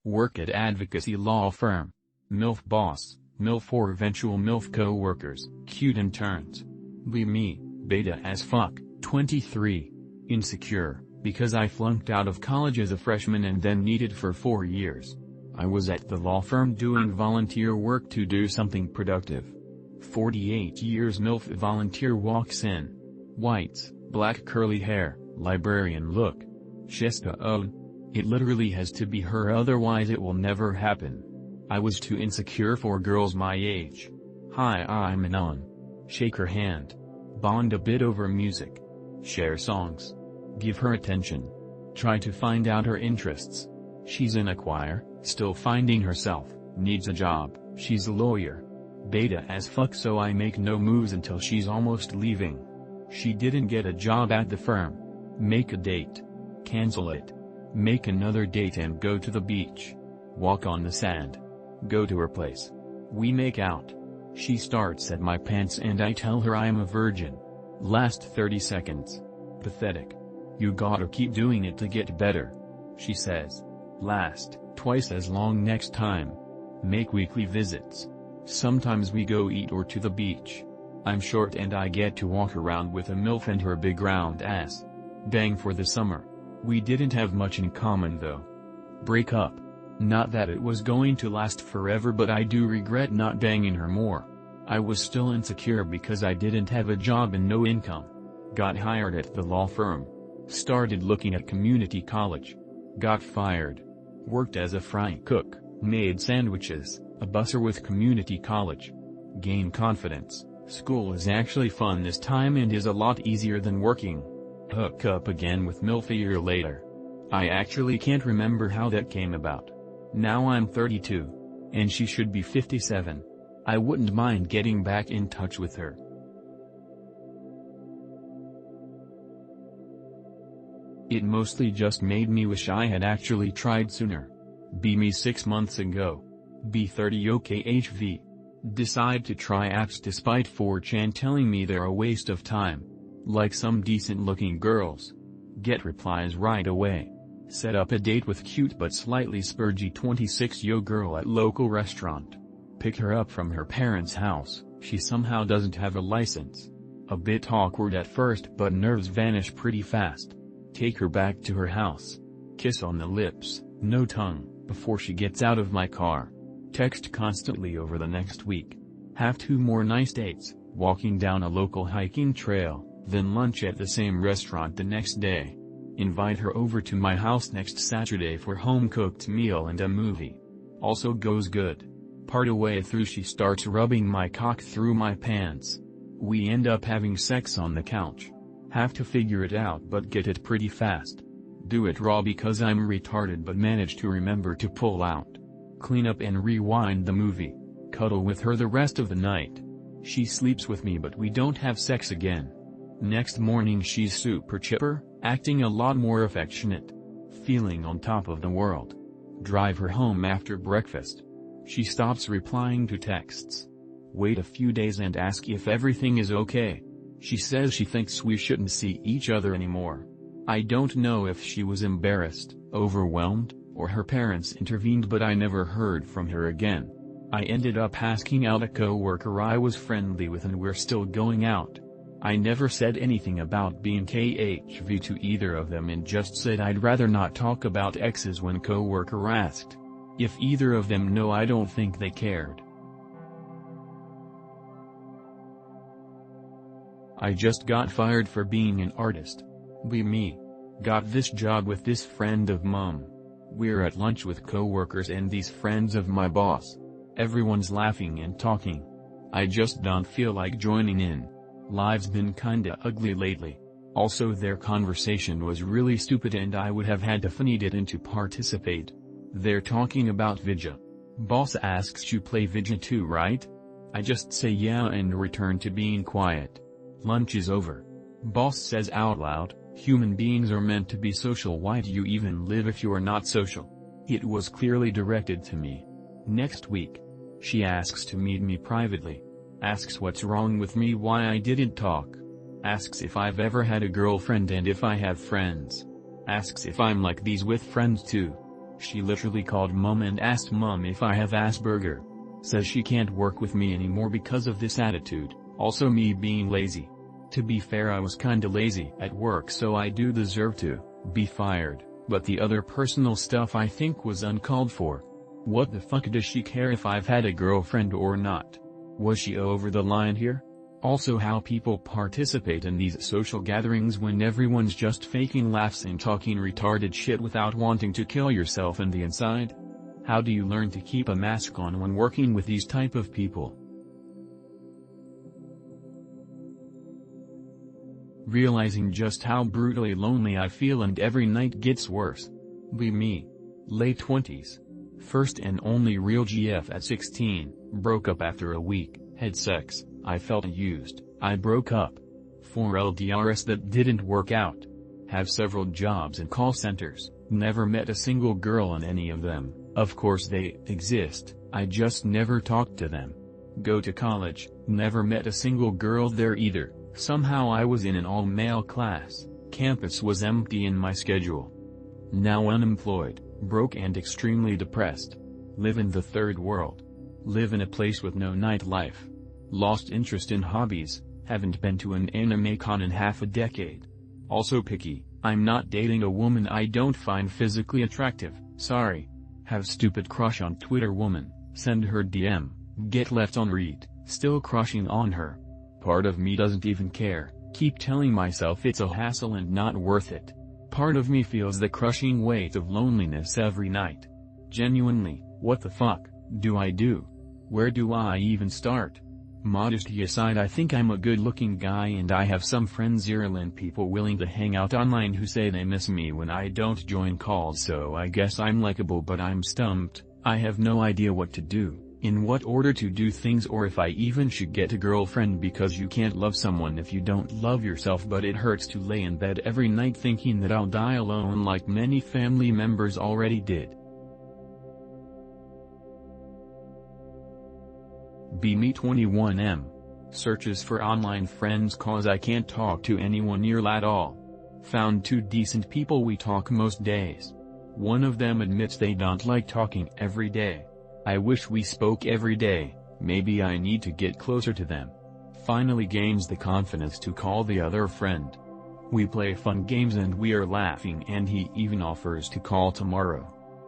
Work at advocacy law firm. MILF boss, MILF or eventual MILF co-workers, cute interns. Be me, beta as fuck, 23. Insecure, because I flunked out of college as a freshman and then needed for 4 years. I was at the law firm doing volunteer work to do something productive. 48 years MILF volunteer walks in. Whites, black curly hair, librarian look. Shista it literally has to be her, otherwise it will never happen. I was too insecure for girls my age. Hi, I'm Anon. Shake her hand. Bond a bit over music. Share songs. Give her attention. Try to find out her interests. She's in a choir, still finding herself, needs a job, she's a lawyer. Beta as fuck, so I make no moves until she's almost leaving. She didn't get a job at the firm. Make a date. Cancel it. Make another date and go to the beach. Walk on the sand. Go to her place. We make out. She starts at my pants and I tell her I am a virgin. Last 30 seconds. Pathetic. You gotta keep doing it to get better. She says. Last, twice as long next time. Make weekly visits. Sometimes we go eat or to the beach. I'm short and I get to walk around with a MILF and her big round ass. Bang for the summer. We didn't have much in common though. Break up. Not that it was going to last forever, but I do regret not banging her more. I was still insecure because I didn't have a job and no income. Got hired at the law firm. Started looking at community college. Got fired. Worked as a fry cook, made sandwiches, a busser with community college. Gain confidence. School is actually fun this time and is a lot easier than working. Hook up again with MILF a year later. I actually can't remember how that came about. Now I'm 32. And she should be 57. I wouldn't mind getting back in touch with her. It mostly just made me wish I had actually tried sooner. Be me 6 months ago. Be 30 OKHV. Decide to try apps despite 4chan telling me they're a waste of time. Like some decent looking girls. Get replies right away. Set up a date with cute but slightly spurgy 26-yo girl at local restaurant. Pick her up from her parents' house, she somehow doesn't have a license. A bit awkward at first but nerves vanish pretty fast. Take her back to her house. Kiss on the lips, no tongue, before she gets out of my car. Text constantly over the next week. Have 2 more nice dates, walking down a local hiking trail, then lunch at the same restaurant the next day. Invite her over to my house next Saturday for home-cooked meal and a movie. Also goes good. Part a way through she starts rubbing my cock through my pants. We end up having sex on the couch. Have to figure it out but get it pretty fast. Do it raw because I'm retarded but manage to remember to pull out. Clean up and rewind the movie. Cuddle with her the rest of the night. She sleeps with me but we don't have sex again. Next morning she's super chipper, acting a lot more affectionate. Feeling on top of the world. Drive her home after breakfast. She stops replying to texts. Wait a few days and ask if everything is okay. She says she thinks we shouldn't see each other anymore. I don't know if she was embarrassed, overwhelmed, or her parents intervened, but I never heard from her again. I ended up asking out a co-worker I was friendly with and we're still going out. I never said anything about being KHV to either of them and just said I'd rather not talk about exes when co-worker asked. If either of them know, I don't think they cared. I just got fired for being an artist. Be me. Got this job with this friend of mom. We're at lunch with co-workers and these friends of my boss. Everyone's laughing and talking. I just don't feel like joining in. Life's been kinda ugly lately. Also their conversation was really stupid and I would have had to feed it in to participate. They're talking about Vidya. Boss asks you play Vidya too, right? I just say yeah and return to being quiet. Lunch is over. Boss says out loud, human beings are meant to be social, why do you even live if you are not social? It was clearly directed to me. Next week. She asks to meet me privately. Asks what's wrong with me, why I didn't talk. Asks if I've ever had a girlfriend and if I have friends. Asks if I'm like these with friends too. She literally called mom and asked mom if I have Asperger. Says she can't work with me anymore because of this attitude, also me being lazy. To be fair, I was kinda lazy at work, so I do deserve to be fired, but the other personal stuff I think was uncalled for. What the fuck does she care if I've had a girlfriend or not? Was she over the line here? Also, how people participate in these social gatherings when everyone's just faking laughs and talking retarded shit without wanting to kill yourself in the inside? How do you learn to keep a mask on when working with these type of people? Realizing just how brutally lonely I feel, and every night gets worse. Be me. Late 20s. First and only real GF at 16, broke up after a week, had sex, I felt used, I broke up. 4 LDRs that didn't work out. Have several jobs in call centers, never met a single girl in any of them, of course they exist, I just never talked to them. Go to college, never met a single girl there either, somehow I was in an all-male class, campus was empty in my schedule. Now unemployed, broke and extremely depressed. Live in the third world. Live in a place with no nightlife. Lost interest in hobbies, haven't been to an anime con in half a decade. Also picky, I'm not dating a woman I don't find physically attractive, sorry. Have stupid crush on Twitter woman, send her DM, get left on read, still crushing on her. Part of me doesn't even care, keep telling myself it's a hassle and not worth it. Part of me feels the crushing weight of loneliness every night. Genuinely, what the fuck do I do? Where do I even start? Modesty aside, I think I'm a good-looking guy and I have some friends, virulent people willing to hang out online who say they miss me when I don't join calls, so I guess I'm likable, but I'm stumped. I have no idea what to do, in what order to do things, or if I even should get a girlfriend, because you can't love someone if you don't love yourself, but it hurts to lay in bed every night thinking that I'll die alone like many family members already did. BMe21M. Searches for online friends cause I can't talk to anyone near at all. Found 2 decent people we talk most days. One of them admits they don't like talking every day. I wish we spoke every day, maybe I need to get closer to them. Finally gains the confidence to call the other friend. We play fun games and we are laughing, and he even offers to call tomorrow.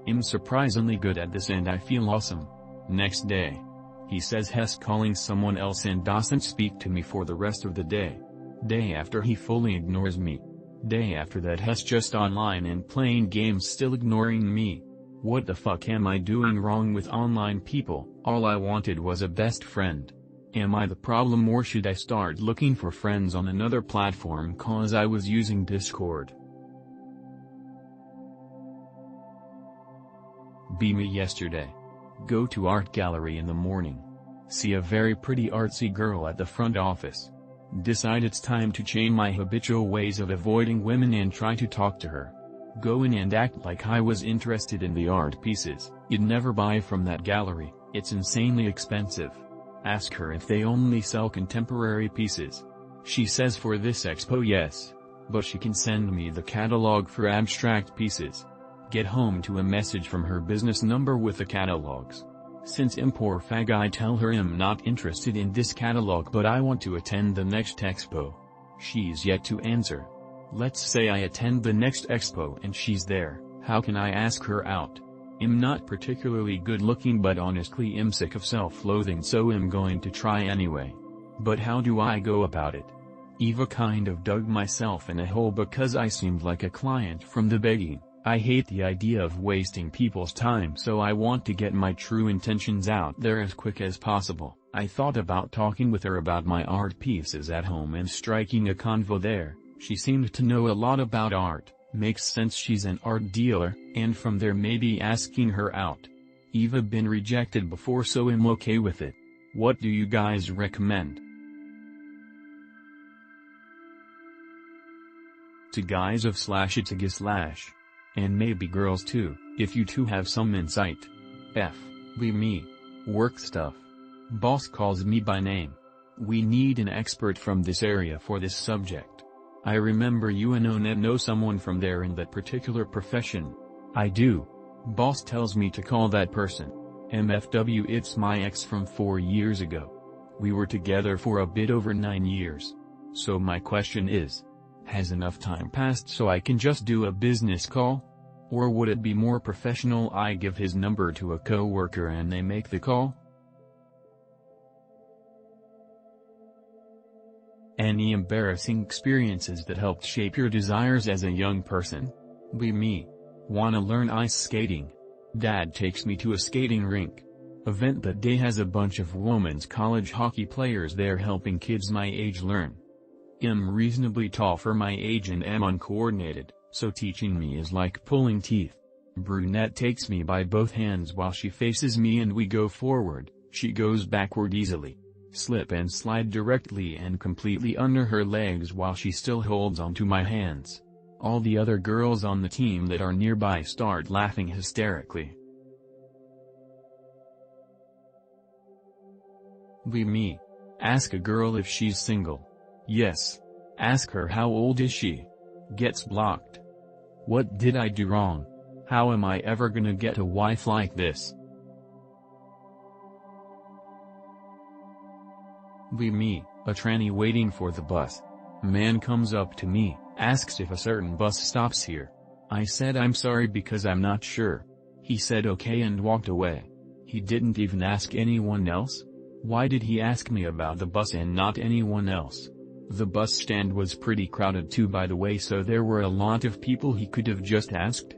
I'm surprisingly good at this and I feel awesome. Next day. He says he's calling someone else and doesn't speak to me for the rest of the day. Day after he fully ignores me. Day after that he's just online and playing games, still ignoring me. What the fuck am I doing wrong with online people? All I wanted was a best friend. Am I the problem, or should I start looking for friends on another platform, cause I was using Discord? Be me yesterday. Go to art gallery in the morning. See a very pretty artsy girl at the front office. Decide it's time to change my habitual ways of avoiding women and try to talk to her. Go in and act like I was interested in the art pieces. You'd never buy from that gallery, it's insanely expensive. Ask her if they only sell contemporary pieces. She says for this expo yes, but she can send me the catalog for abstract pieces. Get home to a message from her business number with the catalogs. Since poor fag, I tell her I'm not interested in this catalog but I want to attend the next expo. She's yet to answer. Let's say I attend the next expo and she's there, how can I ask her out? I'm not particularly good looking, but honestly I'm sick of self-loathing, so I'm going to try anyway. But how do I go about it? Eva kind of dug myself in a hole because I seemed like a client from the beginning. I hate the idea of wasting people's time, so I want to get my true intentions out there as quick as possible. I thought about talking with her about my art pieces at home and striking a convo there. She seemed to know a lot about art, makes sense, she's an art dealer, and from there maybe asking her out. Eva been rejected before, so I'm okay with it. What do you guys recommend? To guys of slash it's a g slash. And maybe girls too, if you two have some insight. F. Be me. Work stuff. Boss calls me by name. We need an expert from this area for this subject. I remember you and Onet know someone from there in that particular profession. I do. Boss tells me to call that person. MFW, it's my ex from 4 years ago. We were together for a bit over 9 years. So my question is, has enough time passed so I can just do a business call? Or would it be more professional I give his number to a coworker and they make the call? Any embarrassing experiences that helped shape your desires as a young person? Me. Wanna learn ice skating. Dad takes me to a skating rink. Event that day has a bunch of women's college hockey players there helping kids my age learn. I'm reasonably tall for my age and am uncoordinated, so teaching me is like pulling teeth. Brunette takes me by both hands while she faces me and we go forward, she goes backward easily. Slip and slide directly and completely under her legs while she still holds onto my hands. All the other girls on the team that are nearby start laughing hysterically. Me. Ask a girl if she's single. Yes. Ask her how old is she. Gets blocked. What did I do wrong? How am I ever gonna get a wife like this? Me, a tranny waiting for the bus. Man comes up to me, asks if a certain bus stops here. I said I'm sorry because I'm not sure. He said okay and walked away. He didn't even ask anyone else? Why did he ask me about the bus and not anyone else? The bus stand was pretty crowded too by the way, so there were a lot of people he could have just asked.